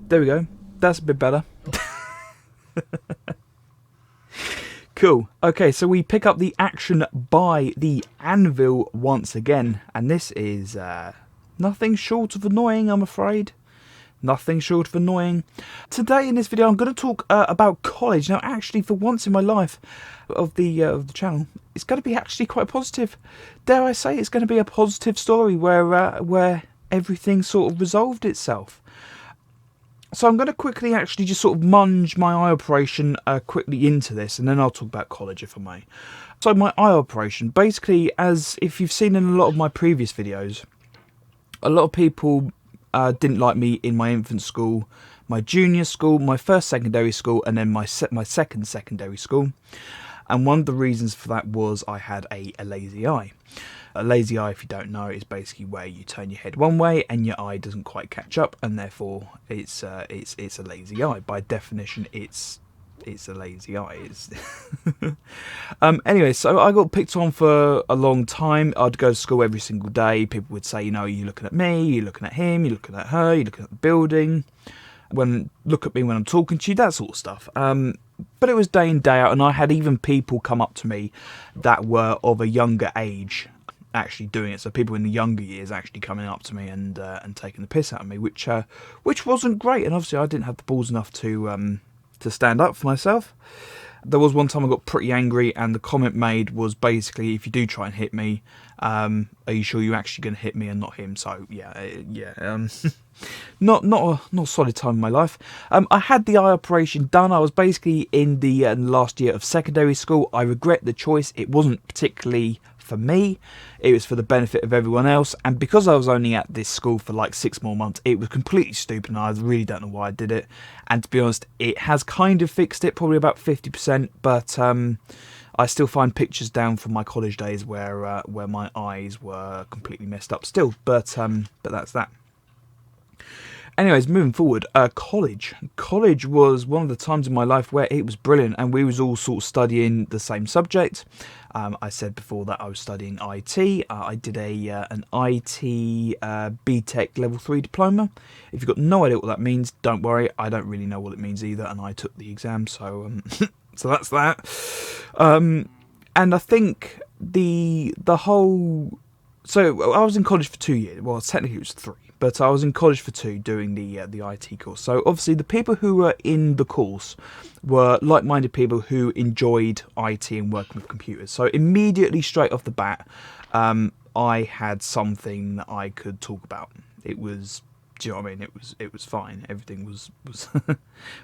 There we go. That's a bit better. Cool. Okay, so we pick up the action by the anvil once again. And this is nothing short of annoying, I'm afraid. Nothing short of annoying. Today in this video I'm going to talk about college. Now actually, for once in my life of the channel, it's going to be actually quite positive. Dare I say it's going to be a positive story where everything sort of resolved itself. So I'm going to quickly actually just sort of munge my eye operation quickly into this, and then I'll talk about college if I may. So my eye operation, basically, as if you've seen in a lot of my previous videos, a lot of people didn't like me in my infant school, my junior school, my first secondary school, and then my second secondary school. And one of the reasons for that was I had a lazy eye. A lazy eye, if you don't know, is basically where you turn your head one way and your eye doesn't quite catch up, and therefore it's a lazy eye. By definition, it's a lazy eye. Anyway, so I got picked on for a long time. I'd go to school every single day. People would say, you know, you're looking at me, you're looking at him, you're looking at her, you're looking at the building. Look at me when I'm talking to you, that sort of stuff. But it was day in, day out, and I had even people come up to me that were of a younger age actually doing it. So people in the younger years actually coming up to me and taking the piss out of me, which wasn't great. And obviously I didn't have the balls enough to stand up for myself. There was one time I got pretty angry, and the comment made was basically, if you do try and hit me, are you sure you're actually going to hit me and not him? So yeah. Not a solid time in my life. I had the eye operation done. I was basically in the last year of secondary school. I regret the choice. It wasn't particularly for me. It was for the benefit of everyone else. And because I was only at this school for like 6 more months, it was completely stupid, and I really don't know why I did it. And to be honest, it has kind of fixed it, probably about 50%. But I still find pictures down from my college days where my eyes were completely messed up still. But that's that. Anyways, moving forward, college. College was one of the times in my life where it was brilliant, and we was all sort of studying the same subject. I said before that I was studying IT. I did an IT BTEC Level 3 diploma. If you've got no idea what that means, don't worry. I don't really know what it means either, and I took the exam, so so that's that. And I think the whole... So I was in college for 2 years. Well, technically it was 3. But I was in college for 2 doing the IT course. So obviously the people who were in the course were like-minded people who enjoyed IT and working with computers. So immediately straight off the bat, I had something that I could talk about. It was, do you know what I mean? It was fine. Everything was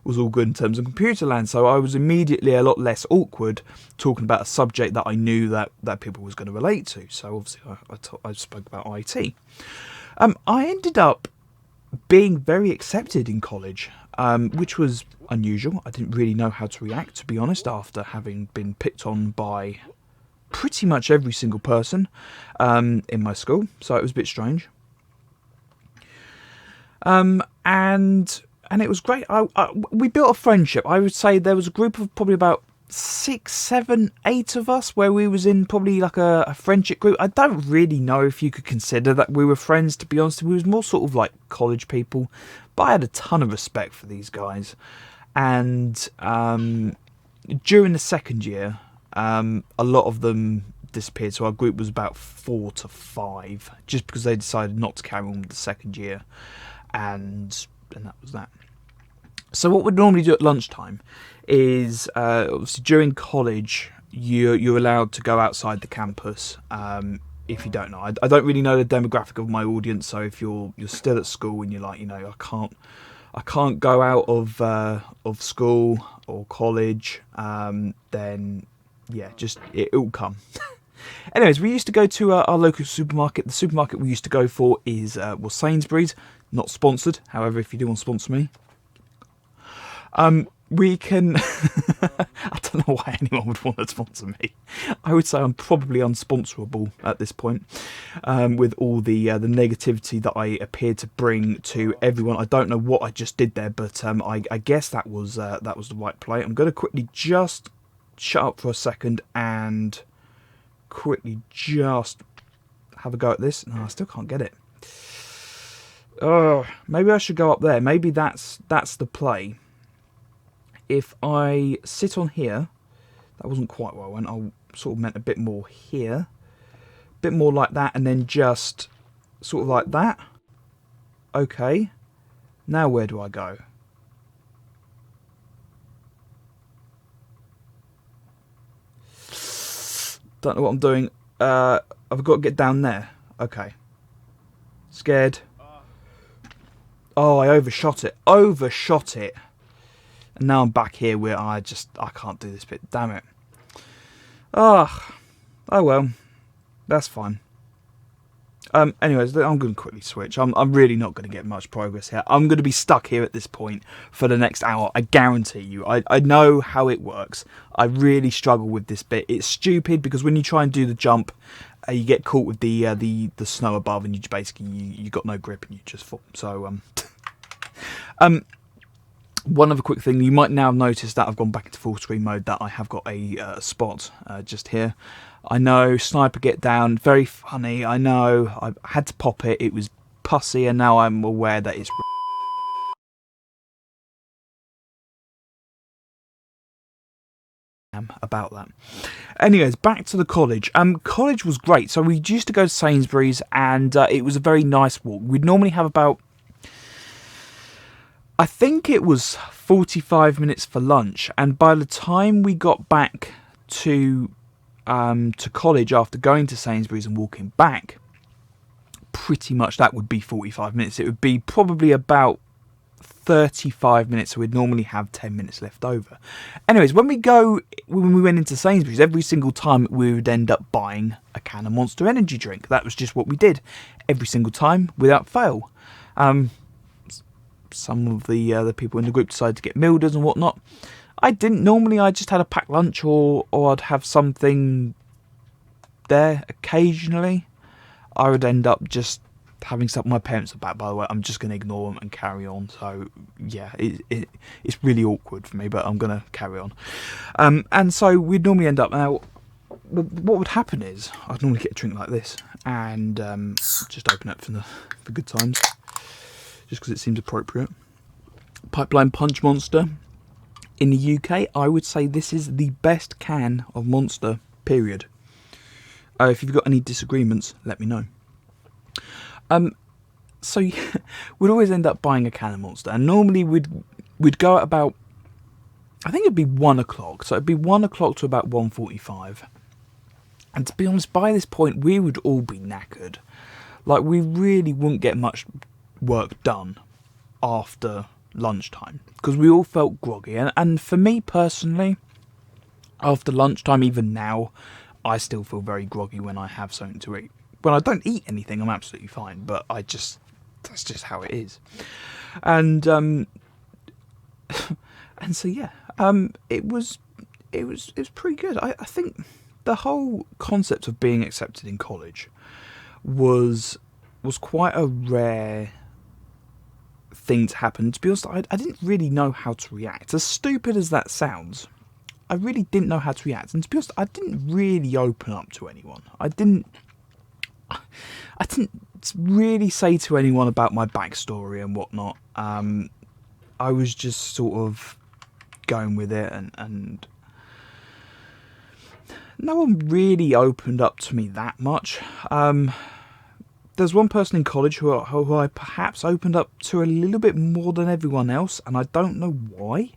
was all good in terms of computer land. So I was immediately a lot less awkward talking about a subject that I knew that people was going to relate to. So obviously I spoke about IT. I ended up being very accepted in college, which was unusual. I didn't really know how to react, to be honest, after having been picked on by pretty much every single person in my school. So it was a bit strange. And it was great. We built a friendship. I would say there was a group of probably about 6, 7, 8 of us where we was in probably like a friendship group. I don't really know if you could consider that we were friends, to be honest. We was more sort of like college people, but I had a ton of respect for these guys. And during the second year, a lot of them disappeared. So our group was about 4 to 5, just because they decided not to carry on with the second year, and that was that. So what we'd normally do at lunchtime is, obviously during college, you're allowed to go outside the campus. If you don't know, I don't really know the demographic of my audience. So if you're still at school and you're like, you know, I can't go out of school or college, then yeah, just it'll come. Anyways, we used to go to our local supermarket. The supermarket we used to go for was Sainsbury's. Not sponsored. However, if you do want to sponsor me, we can... I don't know why anyone would want to sponsor me. I would say I'm probably unsponsorable at this point, with all the negativity that I appeared to bring to everyone. I don't know what I just did there, but I guess that was the right play. I'm going to quickly just shut up for a second and quickly just have a go at this. No, I still can't get it. maybe I should go up there. Maybe that's the play. If I sit on here, that wasn't quite where I went. I sort of meant a bit more here, a bit more like that, and then just sort of like that. Okay, now where do I go? Don't know what I'm doing. I've got to get down there. Okay. Scared. Oh, I overshot it. Overshot it. And now I'm back here where I can't do this bit. Damn it. Oh well. That's fine. Anyways, I'm going to quickly switch. I'm really not going to get much progress here. I'm going to be stuck here at this point for the next hour. I guarantee you. I know how it works. I really struggle with this bit. It's stupid because when you try and do the jump, you get caught with the snow above, and you basically you got no grip and you just fall. So one other quick thing, you might now have noticed that I've gone back into full screen mode, that I have got a spot just here. I know, Sniper Get Down, very funny, I know, I had to pop it, it was pussy, and now I'm aware that it's about that. Anyways, back to the college. College was great. So we used to go to Sainsbury's, and it was a very nice walk. We'd normally have about, I think it was 45 minutes for lunch, and by the time we got back to college after going to Sainsbury's and walking back, pretty much that would be 45 minutes. It would be probably about 35 minutes, so we'd normally have 10 minutes left over. Anyways, when we went into Sainsbury's, every single time we would end up buying a can of Monster Energy drink. That was just what we did every single time without fail. Some of the people in the group decided to get Milders and whatnot. I didn't. Normally I just had a packed lunch, or I'd have something there. Occasionally I would end up just having stuff. My parents are back, by the way. I'm just going to ignore them and carry on. So yeah, it's really awkward for me, but I'm going to carry on. And so we'd normally end up, now what would happen is I'd normally get a drink like this and just open it for good times, just because it seems appropriate. Pipeline Punch Monster. In the UK, I would say this is the best can of Monster, period. If you've got any disagreements, let me know. So we'd always end up buying a can of Monster, and normally we'd go at about, I think it'd be 1 o'clock, so it'd be 1 o'clock to about 1:45. And to be honest, by this point we would all be knackered. Like, we really wouldn't get much work done after lunchtime, because we all felt groggy, and for me personally, after lunchtime, even now, I still feel very groggy when I have something to eat. When I don't eat anything, I'm absolutely fine, but that's just how it is. And and so yeah, it was pretty good. I think the whole concept of being accepted in college was quite a rare thing to happen. To be honest, I didn't really know how to react. As stupid as that sounds, I really didn't know how to react. And to be honest, I didn't really open up to anyone. I didn't really say to anyone about my backstory and whatnot. I was just sort of going with it, and no one really opened up to me that much. There's one person in college who I perhaps opened up to a little bit more than everyone else, and I don't know why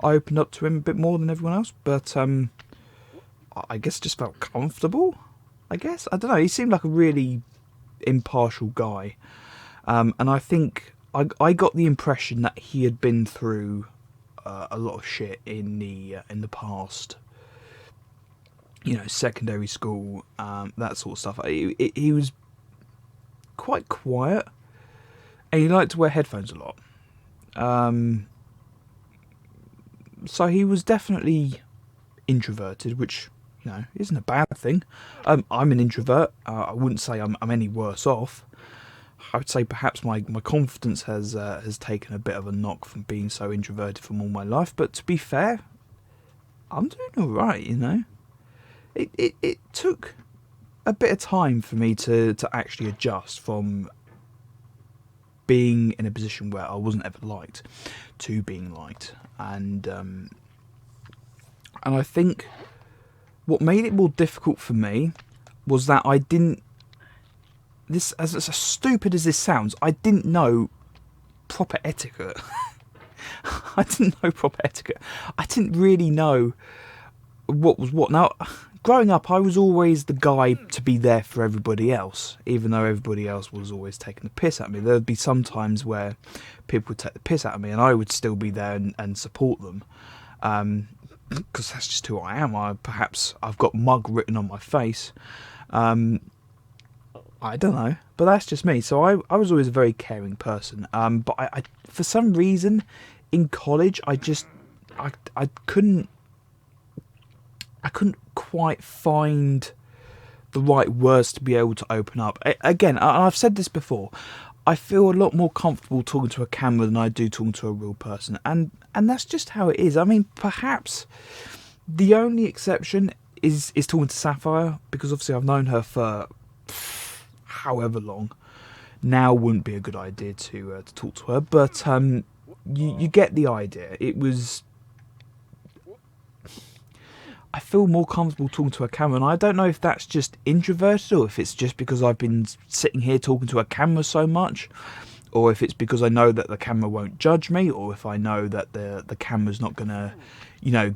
I opened up to him a bit more than everyone else, but I guess just felt comfortable, I guess. I don't know, he seemed like a really impartial guy, and I think I got the impression that he had been through a lot of shit in the past. You know, secondary school, that sort of stuff. He was quite quiet, and he liked to wear headphones a lot. So he was definitely introverted, which, you know, isn't a bad thing. I'm an introvert. I wouldn't say I'm any worse off. I would say perhaps my confidence has taken a bit of a knock from being so introverted from all my life. But to be fair, I'm doing all right, you know. It took a bit of time for me to actually adjust from being in a position where I wasn't ever liked to being liked. And I think what made it more difficult for me was that I didn't, this, as stupid as this sounds, I didn't know proper etiquette. I didn't know proper etiquette. I didn't really know what was what. Now, growing up, I was always the guy to be there for everybody else, even though everybody else was always taking the piss at me. There would be some times where people would take the piss out of me, and I would still be there and support them, because that's just who I am. Perhaps I've got mug written on my face. I don't know, but that's just me. So I was always a very caring person. But I for some reason in college I couldn't quite find the right words to be able to open up. Again, I've said this before, I feel a lot more comfortable talking to a camera than I do talking to a real person, and that's just how it is. I mean, perhaps the only exception is talking to Sapphire, because obviously I've known her for however long. Now wouldn't be a good idea to talk to her, but you get the idea. It was, I feel more comfortable talking to a camera, and I don't know if that's just introverted, or if it's just because I've been sitting here talking to a camera so much, or if it's because I know that the camera won't judge me, or if I know that the camera's not gonna,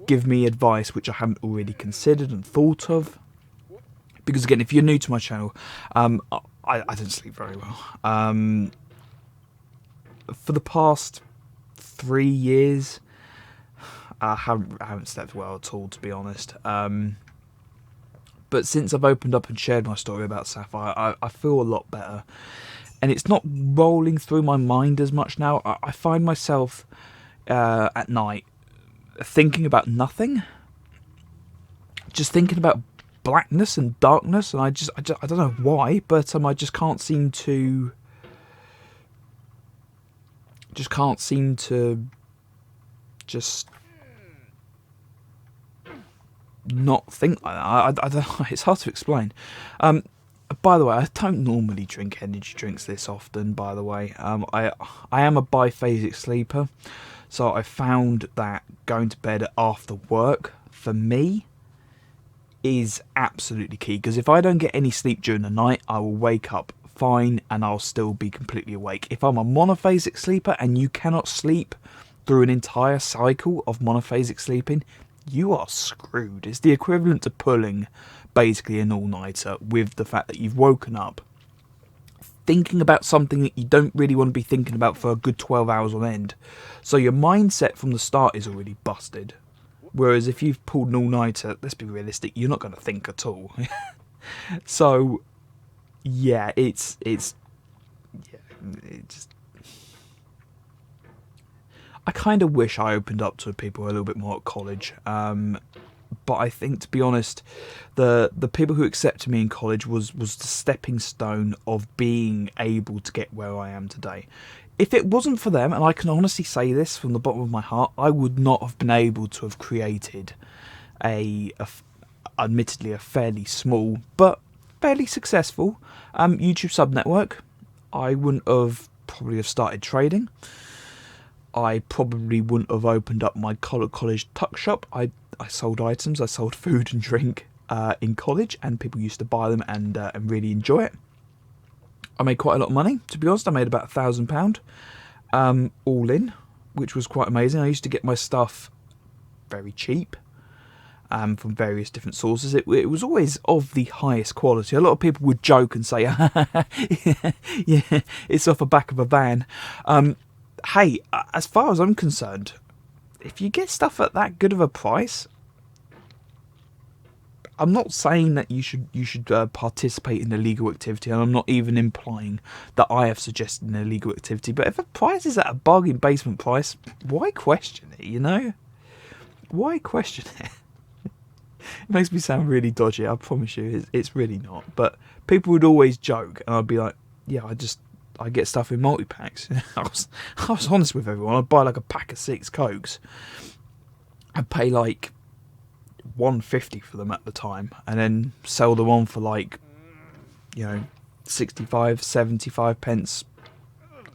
give me advice which I haven't already considered and thought of. Because again, if you're new to my channel, I don't sleep very well. For the past 3 years, I haven't slept well at all, to be honest. But since I've opened up and shared my story about Sapphire, I feel a lot better. And it's not rolling through my mind as much now. I find myself at night thinking about nothing. Just thinking about blackness and darkness, and I don't know why, but I just can't seem to not think like that. I don't know, it's hard to explain. By the way, I don't normally drink energy drinks this often, by the way. I am a biphasic sleeper, so I found that going to bed after work, for me, is absolutely key, because if I don't get any sleep during the night, I will wake up fine and I'll still be completely awake. If I'm a monophasic sleeper and you cannot sleep through an entire cycle of monophasic sleeping, you are screwed. It's the equivalent to pulling basically an all-nighter, with the fact that you've woken up thinking about something that you don't really want to be thinking about for a good 12 hours on end. So your mindset from the start is already busted. Whereas if you've pulled an all-nighter, let's be realistic, you're not going to think at all. So, yeah, it just... I kind of wish I opened up to people a little bit more at college. But I think, to be honest, the people who accepted me in college was the stepping stone of being able to get where I am today. If it wasn't for them, and I can honestly say this from the bottom of my heart, I would not have been able to have created admittedly a fairly small but fairly successful YouTube sub network. I wouldn't have probably have started trading. I probably wouldn't have opened up my college tuck shop. I sold items, I sold food and drink in college, and people used to buy them and really enjoy it. I made quite a lot of money, to be honest. I made about £1,000 all in, which was quite amazing. I used to get my stuff very cheap from various different sources. It was always of the highest quality. A lot of people would joke and say, yeah, it's off the back of a van. Hey, as far as I'm concerned, if you get stuff at that good of a price, I'm not saying that you should participate in illegal activity, and I'm not even implying that I have suggested an illegal activity. But if a price is at a bargain basement price, why question it? Why question it? It makes me sound really dodgy. I promise you, it's really not. But people would always joke, and I'd be like, "Yeah, I get stuff in multi-packs." I was honest with everyone. I'd buy like a pack of 6 Cokes. I'd pay like £1.50 for them at the time, and then sell them on for like 65, 75 pence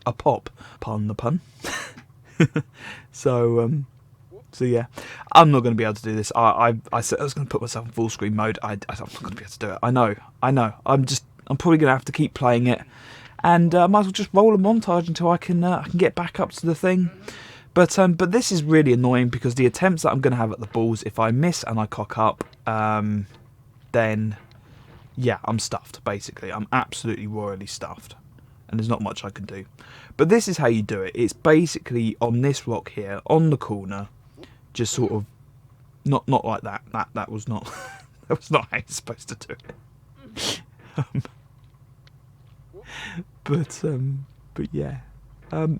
a pop, pardon the pun. So yeah, I'm not going to be able to do this. I said I was going to put myself in full screen mode. I'm not going to be able to do it. I know. I'm probably going to have to keep playing it, and I might as well just roll a montage until I can get back up to the thing. But this is really annoying because the attempts that I'm going to have at the balls, if I miss and I cock up, then yeah, I'm stuffed. Basically, I'm absolutely royally stuffed, and there's not much I can do. But this is how you do it. It's basically on this rock here, on the corner. Just sort of, not like that. That was not that was not how you're supposed to do it. But yeah, I'm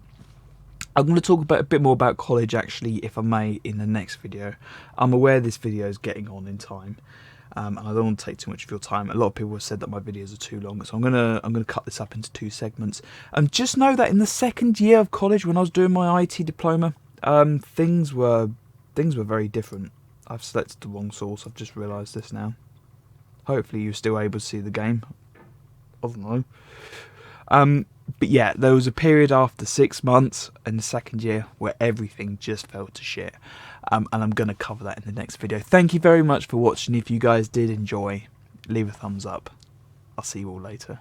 going to talk a bit more about college actually, if I may, in the next video. I'm aware this video is getting on in time, and I don't want to take too much of your time. A lot of people have said that my videos are too long, so I'm gonna cut this up into 2 segments. Just know that in the second year of college, when I was doing my IT diploma, things were very different. I've selected the wrong source. I've just realised this now. Hopefully you're still able to see the game. I don't know. But yeah, there was a period after 6 months in the second year where everything just fell to shit. And I'm going to cover that in the next video. Thank you very much for watching. If you guys did enjoy, leave a thumbs up. I'll see you all later.